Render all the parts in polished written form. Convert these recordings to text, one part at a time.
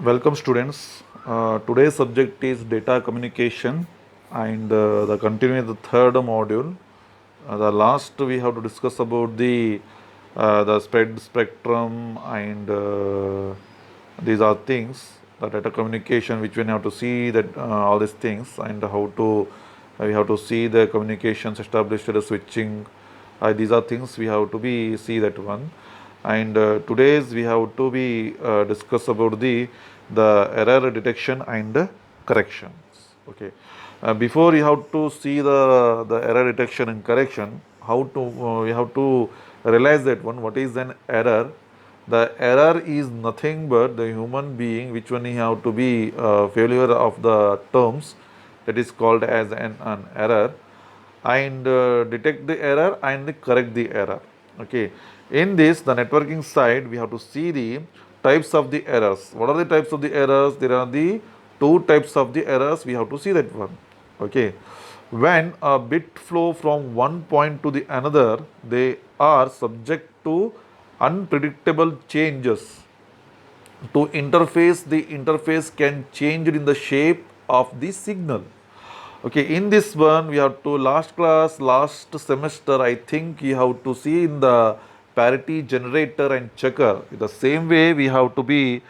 Welcome students. Today's subject is data communication and the continuing the third module. The last we have to discuss about the spread spectrum and these are things the data communication which we have to see that all these things and how to we have to see the communications established the switching. These are things we have to be see that one and today's we have to be discuss about the error detection and corrections. Okay, before you have to see the error detection and correction, how to you have to realize that one what is an error. The error is nothing but the human being which one he have to be failure of the terms, that is called as an error, and detect the error and correct the error. Okay, in this the networking side we have to see the types of the errors. What are the types of the errors? There are the two types of the errors, we have to see that one. Okay, when a bit flow from one point to the another, they are subject to unpredictable changes. To interface, the interface can change in the shape of the signal. Okay, in this one we have to last class, last semester, I think you have to see in the parity generator and checker. The same way we have to be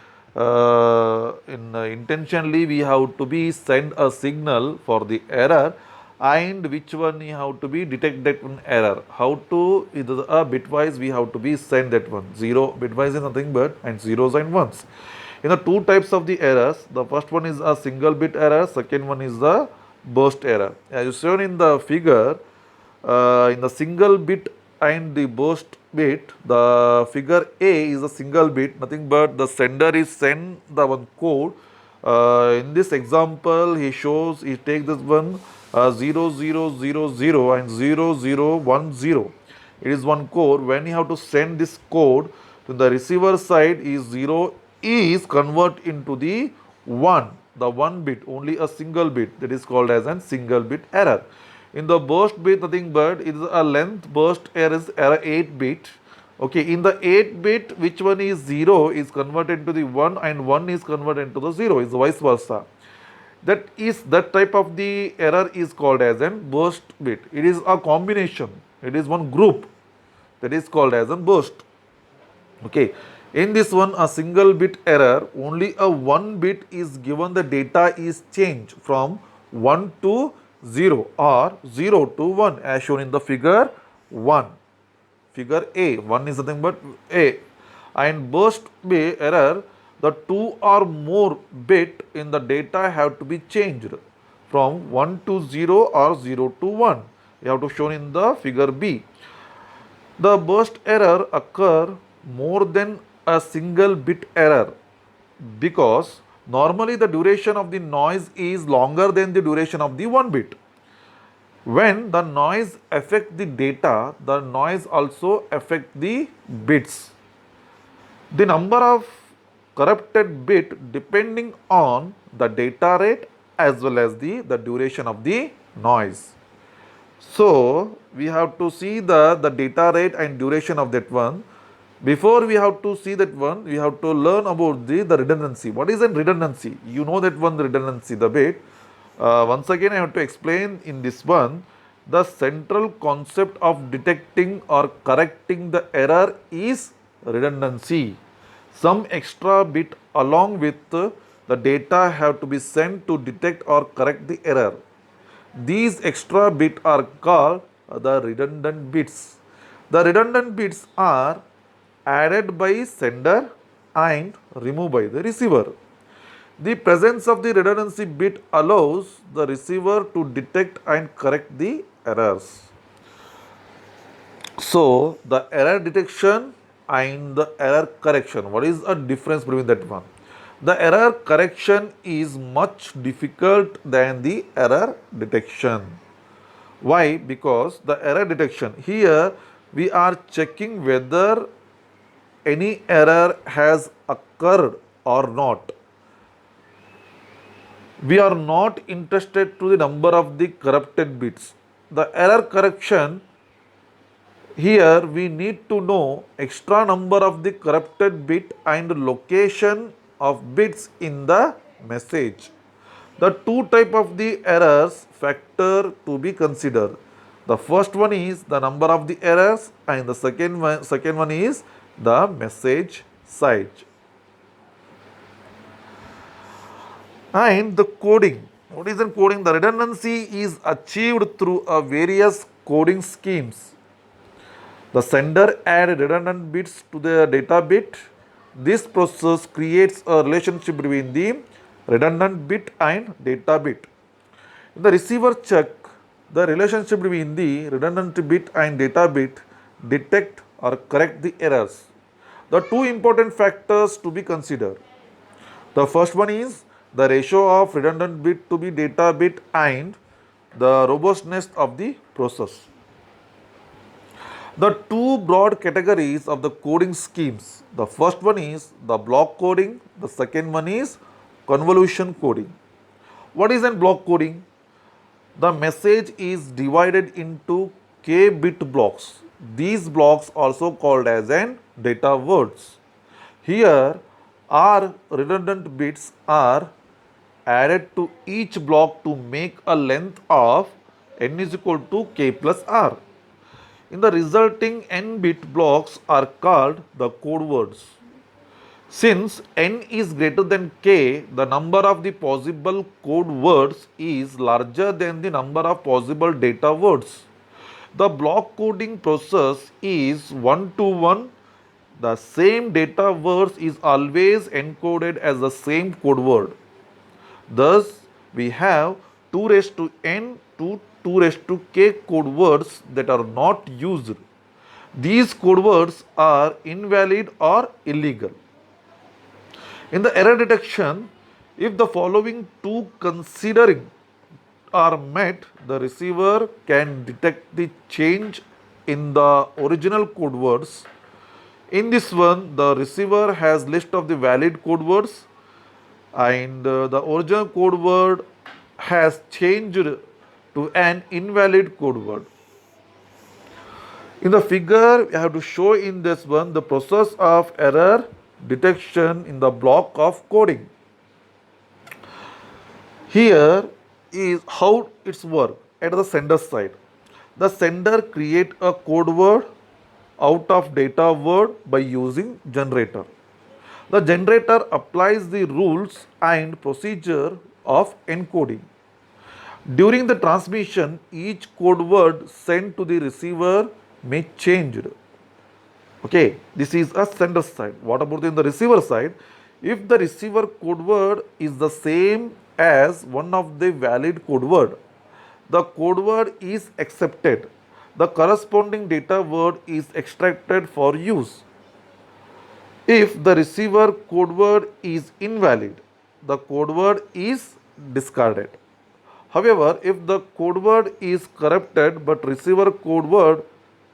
intentionally we have to be send a signal for the error and which one you have to be detect that one error. How to either bitwise we have to be send that one. Zero bitwise is nothing but and zeros and ones. In the two types of the errors, the first one is a single bit error, second one is the burst error. As shown in the figure, in the single bit and the burst bit, the figure A is a single bit, nothing but the sender is send the one code. In this example, he shows, he takes this one 0000 and 0010. It is one code. When you have to send this code to the receiver side, is 0 is convert into the 1, the 1 bit, only a single bit, that is called as a single bit error. In the burst bit, nothing but it is a length burst error is error 8 bit. Okay, in the 8 bit, which one is 0 is converted to the 1 and 1 is converted into the 0, is vice versa. That type of the error is called as a burst bit. It is a combination, it is one group, that is called as a burst. Okay, in this one a single bit error, only a one bit is given, the data is changed from 1 to 0 or 0 to 1 as shown in the figure 1, figure A. 1 is nothing but A. And burst error, the two or more bit in the data have to be changed from 1 to 0 or 0 to 1. You have to show in the figure B. The burst error occur more than a single bit error because normally the duration of the noise is longer than the duration of the one bit. When the noise affect the data, the noise also affect the bits. The number of corrupted bit depending on the data rate as well as the duration of the noise. So we have to see the data rate and duration of that one. Before we have to see that one, we have to learn about the redundancy. What is a redundancy? You know that one redundancy, the bit. Once again, I have to explain in this one. The central concept of detecting or correcting the error is redundancy. Some extra bit along with the data have to be sent to detect or correct the error. These extra bits are called the redundant bits. The redundant bits are added by sender and removed by the receiver. The presence of the redundancy bit allows the receiver to detect and correct the errors. So, the error detection and the error correction, what is the difference between that one? The error correction is much difficult than the error detection. Why? Because the error detection, here we are checking whether any error has occurred or not. We are not interested to the number of the corrupted bits. The error correction, here we need to know extra number of the corrupted bit and location of bits in the message. The two type of the errors factor to be considered. The first one is the number of the errors and the second one is the message size. And the coding. What is the coding? The redundancy is achieved through a various coding schemes. The sender adds redundant bits to the data bit. This process creates a relationship between the redundant bit and data bit. The receiver check the relationship between the redundant bit and data bit, detect or correct the errors. The two important factors to be considered. The first one is the ratio of redundant bit to be data bit and the robustness of the process. The two broad categories of the coding schemes. The first one is the block coding, the second one is convolution coding. What is an block coding? The message is divided into k bit blocks. These blocks also called as an data words. Here r redundant bits are added to each block to make a length of n is equal to k plus r. In the resulting n bit blocks are called the code words. Since n is greater than k, the number of the possible code words is larger than the number of possible data words. The block coding process is one to one. The same data words is always encoded as the same code word. Thus, we have 2 raised to n to 2 raised to k code words that are not used. These code words are invalid or illegal. In the error detection, if the following two considering are met, the receiver can detect the change in the original code words. In this one, the receiver has list of the valid code words and the original code word has changed to an invalid code word. In the figure, we have to show in this one the process of error detection in the block of coding. Here is how it's work at the sender side. The sender create a code word out of data word by using generator. The generator applies the rules and procedure of encoding. During the transmission, each code word sent to the receiver may change. Okay, this is a sender side. What about in the receiver side? If the receiver code word is the same as one of the valid code word, the code word is accepted. The corresponding data word is extracted for use. If the receiver code word is invalid, the code word is discarded. However, if the code word is corrupted but receiver code word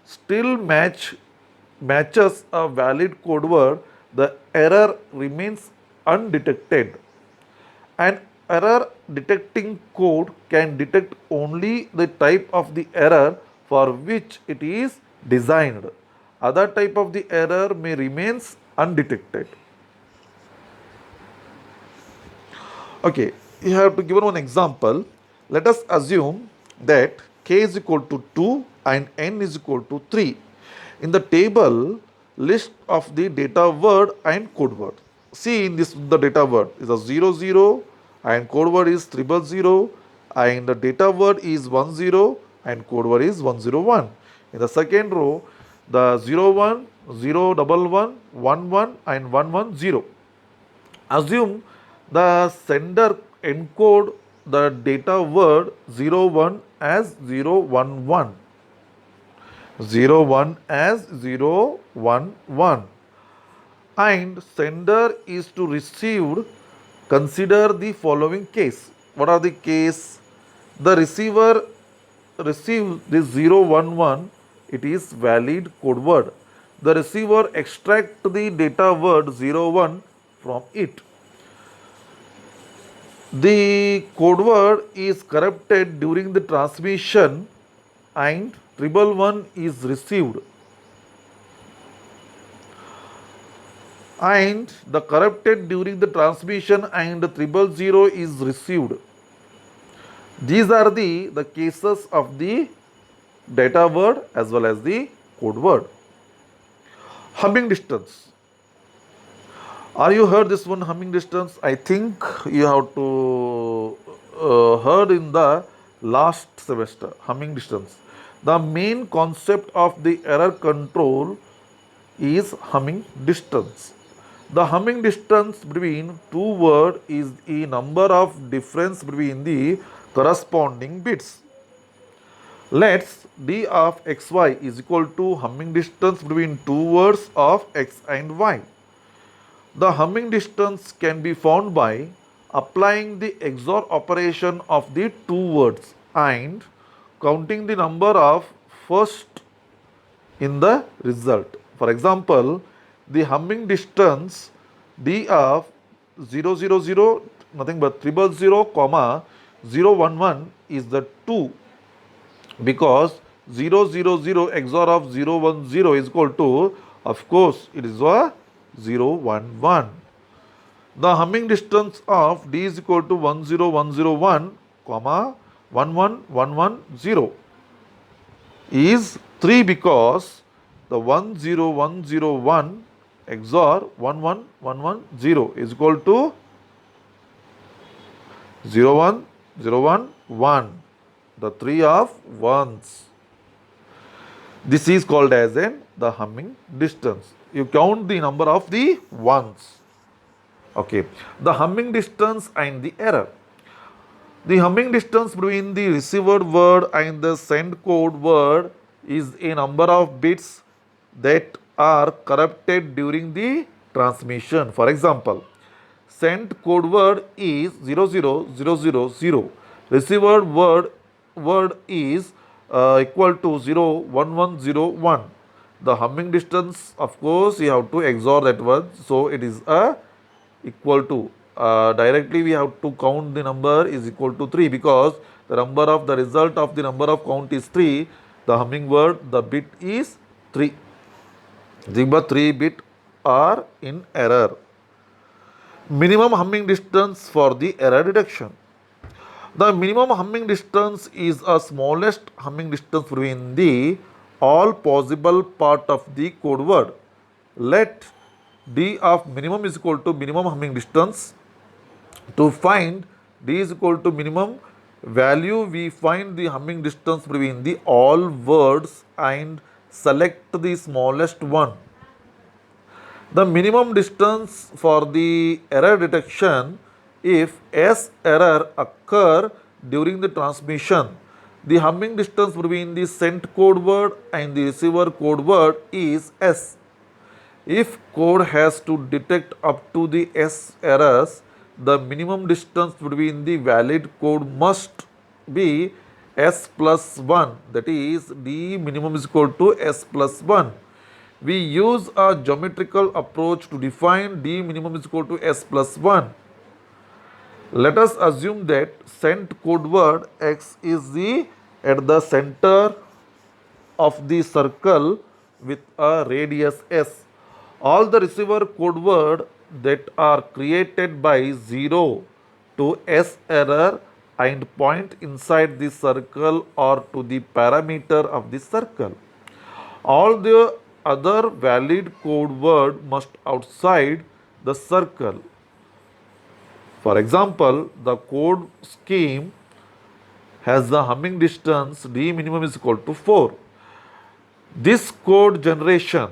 still matches a valid code word, the error remains undetected. An error detecting code can detect only the type of the error for which it is designed. Other type of the error may remains undetected. Okay, you have to give one example. Let us assume that k is equal to 2 and n is equal to 3. In the table, list of the data word and code word. See in this the data word is a 00 and code word is 000 and the data word is 10 and code word is 101. In the second row, the 01, 011, 11 and 110. Assume the sender encode the data word 01 as 011, 01 as 011 and sender is to receive. Consider the following case. What are the case? The receiver receives this 011, it is valid code word. The receiver extract the data word 01 from it. The code word is corrupted during the transmission and 111 is received. and the corrupted during the transmission and 000 is received. These are the cases of the data word as well as the code word. Humming distance. Are you heard this one, humming distance? I think you have to heard in the last semester, humming distance. The main concept of the error control is humming distance. The humming distance between two words is a number of difference between the corresponding bits. Let's d of xy is equal to humming distance between two words of x and y. The humming distance can be found by applying the XOR operation of the two words and counting the number of first in the result. For example, the humming distance d of 000 nothing but 000 comma 011 is the 2 because 000 XOR of 010 is equal to, of course, it is a 011. The humming distance of d is equal to 10101 comma 11110 is 3 because the 10101 XOR 11110 is equal to 01011, the 3 of ones. This is called as the humming distance. You count the number of the ones. Okay, the humming distance and the error. The humming distance between the received word and the sent code word is a number of bits that are corrupted during the transmission. For example, sent code word is 00000. Received word is equal to 01101. The humming distance, of course, you have to XOR that word, so it is equal to directly we have to count the number is equal to 3 because the number of the result of the number of count is 3. The humming word, the bit is 3. The 3 bit are in error. Minimum humming distance for the error detection. The minimum humming distance is a smallest humming distance between the all possible part of the code word. Let d of minimum is equal to minimum humming distance. To find d is equal to minimum value, we find the humming distance between the all words and select the smallest one. The minimum distance for the error detection, if S error occur during the transmission, the humming distance between the sent code word and the receiver code word is S. If code has to detect up to the S errors, the minimum distance between the valid code must be S plus 1, that is d minimum is equal to S plus 1. We use a geometrical approach to define d minimum is equal to S plus 1. Let us assume that sent code word X is at the center of the circle with a radius S. All the receiver code word that are created by 0 to S error and point inside the circle or to the parameter of the circle. All the other valid code word must outside the circle. For example, the code scheme has the humming distance d minimum is equal to 4. This code generation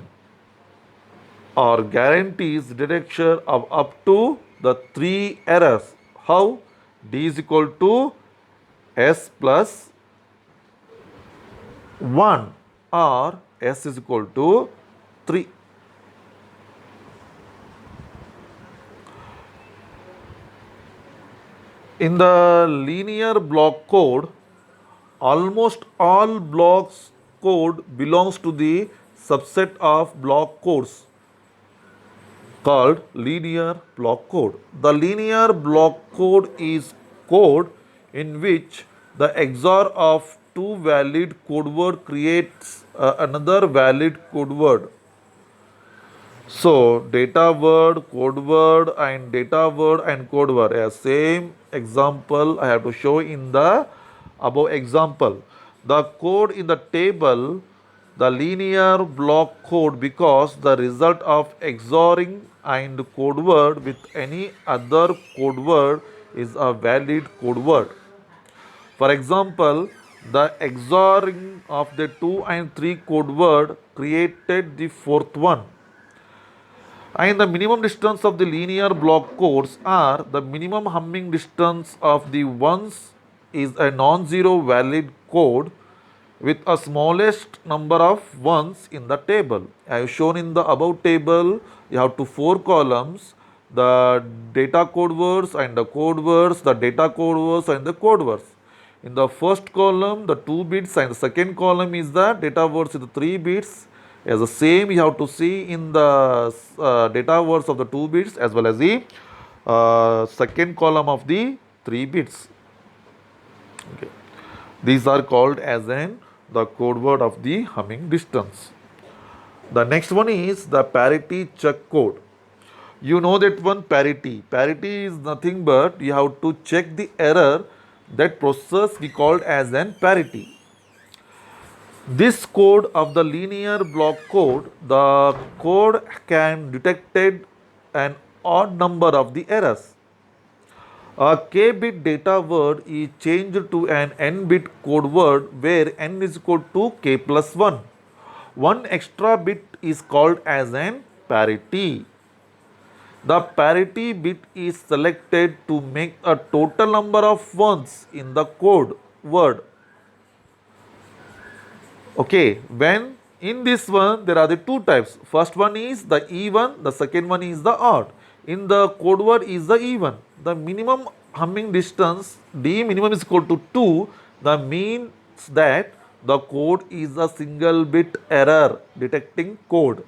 or guarantees detection of up to the 3 errors. How? D is equal to S plus 1 or S is equal to 3. In the linear block code, almost all blocks code belongs to the subset of block codes called linear block code. The linear block code is code in which the XOR of two valid code word creates another valid code word. So data word, code word, and data word and code word. A same example I have to show in the above example. The code in the table, the linear block code, because the result of XORing and code word with any other code word is a valid code word. For example, the XORing of the 2 and 3 code word created the fourth one. And the minimum distance of the linear block codes are the minimum humming distance of the ones is a non-zero valid code with a smallest number of ones in the table. I have shown in the above table, you have to 4 columns, the data code words and the code words, the data code words and the code words. In the first column, the 2 bits, and the second column is the data words with the 3 bits. As the same, you have to see in the data words of the 2 bits as well as the second column of the 3 bits. Okay. These are called as the code word of the humming distance. The next one is the parity check code. You know that one, parity. Parity is nothing but you have to check the error. That process we called as an parity. This code of the linear block code, the code can detect an odd number of the errors. A k-bit data word is changed to an n-bit code word where n is equal to k plus 1. One extra bit is called as an parity. The parity bit is selected to make a total number of ones in the code word. Okay, when in this one there are the two types. First one is the even, the second one is the odd. In the code word is the even. The minimum humming distance d minimum is equal to 2. That means that the code is a single bit error detecting code.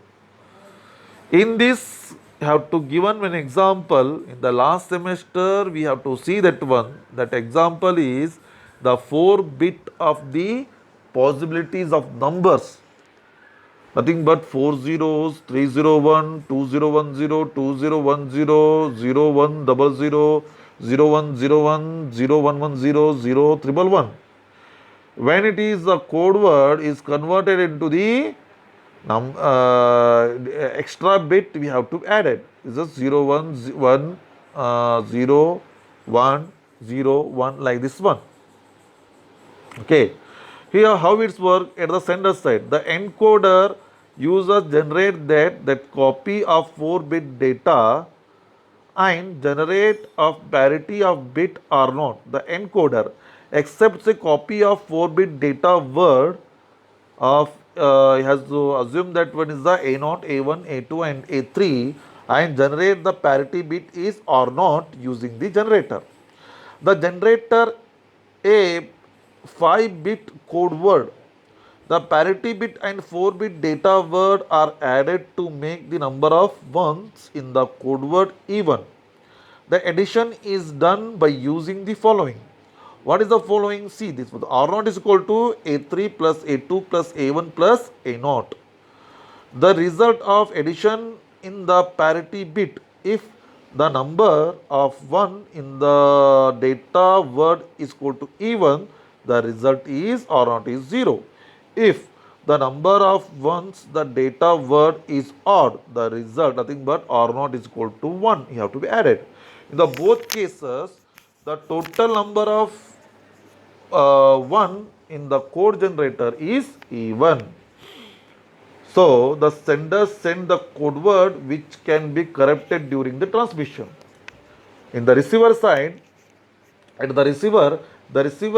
In this, you have to given an example. In the last semester, we have to see that one. That example is the 4-bit of the possibilities of numbers. Nothing but 4 zeros, 301, 2010, 2010, 0100, 0101, 0110, 0111. When it is the code word is converted into the extra bit, we have to add it. It's just 0 1 1 0 1 0 1 like this one. Okay. Here how it's work at the sender side. The encoder uses generate that copy of 4-bit data and generate of parity of bit or not. The encoder accepts a copy of 4-bit data word of has to assume that one is the A0, A1, A2 and A3 and generate the parity bit is or not using the generator. The generator a 5-bit code word. The parity bit and 4-bit data word are added to make the number of ones in the code word even. The addition is done by using the following. What is the following? See this. R0 is equal to A3 plus A2 plus A1 plus A0. The result of addition in the parity bit, if the number of 1 in the data word is equal to even, the result is R0 is 0. If the number of ones the data word is odd, the result nothing but R0 is equal to 1. You have to be added. In the both cases, the total number of 1 in the code generator is even. So the sender send the code word which can be corrupted during the transmission. In the receiver side, at the receiver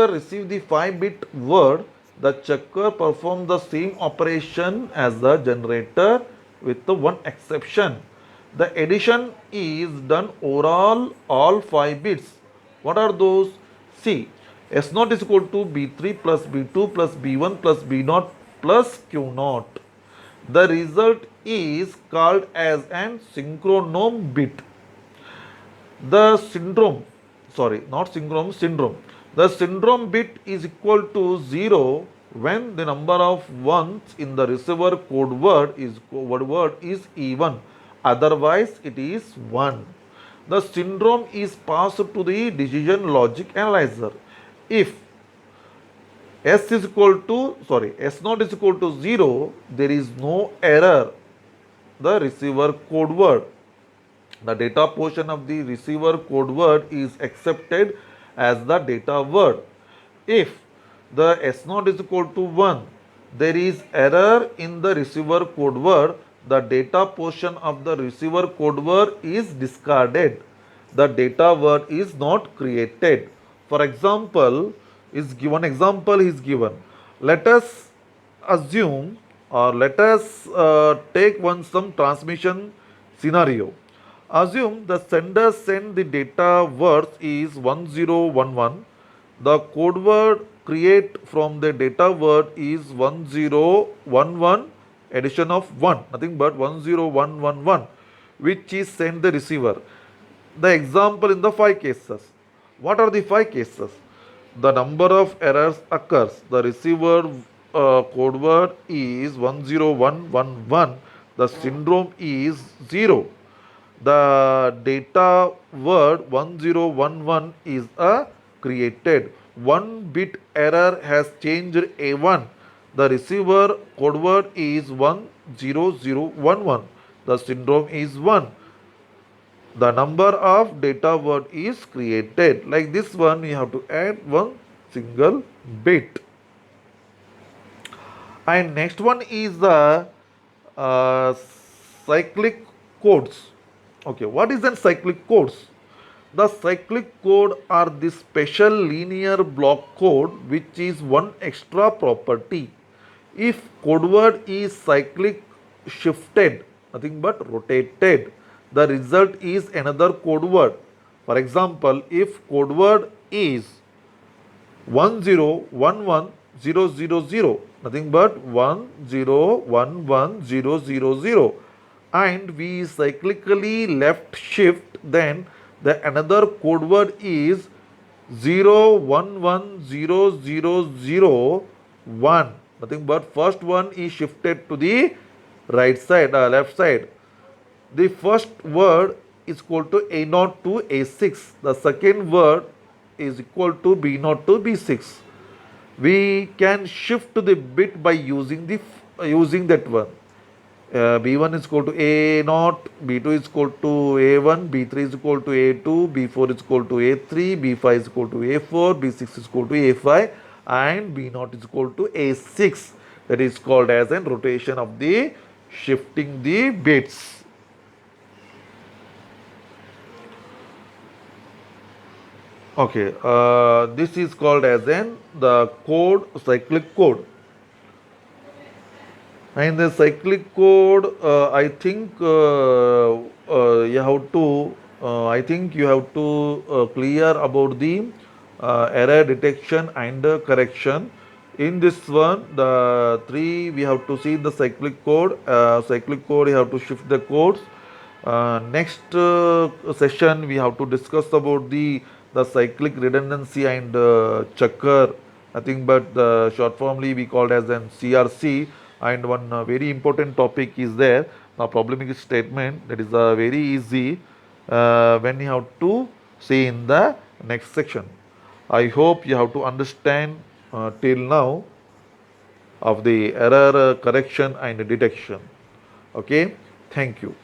receives the 5-bit word. The checker performs the same operation as the generator with the one exception. The addition is done overall all 5 bits. What are those? See, S0 is equal to B3 plus B2 plus B1 plus B0 plus Q0. The result is called as an synchronome bit. The syndrome, sorry, not synchronome, syndrome. The syndrome bit is equal to 0 when the number of ones in the receiver code word is even. otherwise it is 1. The syndrome is passed to the decision logic analyzer. If S not is equal to 0, there is no error. The receiver code word, the data portion of the receiver code word is accepted as the data word. If the S naught is equal to 1, there is error in the receiver code word, the data portion of the receiver code word is discarded. The data word is not created. For example, is given. Let us assume or let us take one some transmission scenario. Assume the sender send the data words is 1011. The code word create from the data word is 1011 addition of 1, nothing but 10111, which is sent the receiver. The example in the 5 cases. What are the 5 cases? The number of errors occurs. The receiver code word is 10111. The syndrome is 0. The data word 1011 is a created. 1 bit error has changed A1. The receiver code word is 10011. The syndrome is 1. The number of data word is created. Like this one, you have to add one single bit. And next one is the uh, cyclic codes. Okay, what is the cyclic codes? The cyclic code are the special linear block code which is one extra property. If code word is cyclic shifted, nothing but rotated, the result is another code word. For example, if code word is 10110000, nothing but 1011000, and we cyclically left shift, then the another code word is 01100001, nothing but first one is shifted to the right side, left side. The first word is equal to A0 to A6. The second word is equal to B0 to B6. We can shift the bit by using that one. B1 is equal to A0, B2 is equal to A1, B3 is equal to A2, B4 is equal to A3, B5 is equal to A4, B6 is equal to A5, and B0 is equal to A6. That is called as a rotation of the shifting the bits. Okay, this is called as the code, cyclic code. And the cyclic code, I think you have to, clear about the error detection and correction. In this one, the 3 we have to see the cyclic code. Cyclic code, you have to shift the codes. Next session, we have to discuss about the cyclic redundancy and checker. I think, but the short formly we called as an CRC. And one very important topic is there, the problematic statement, that is very easy when you have to see in the next section. I hope you have to understand till now of the error correction and detection. Okay, thank you.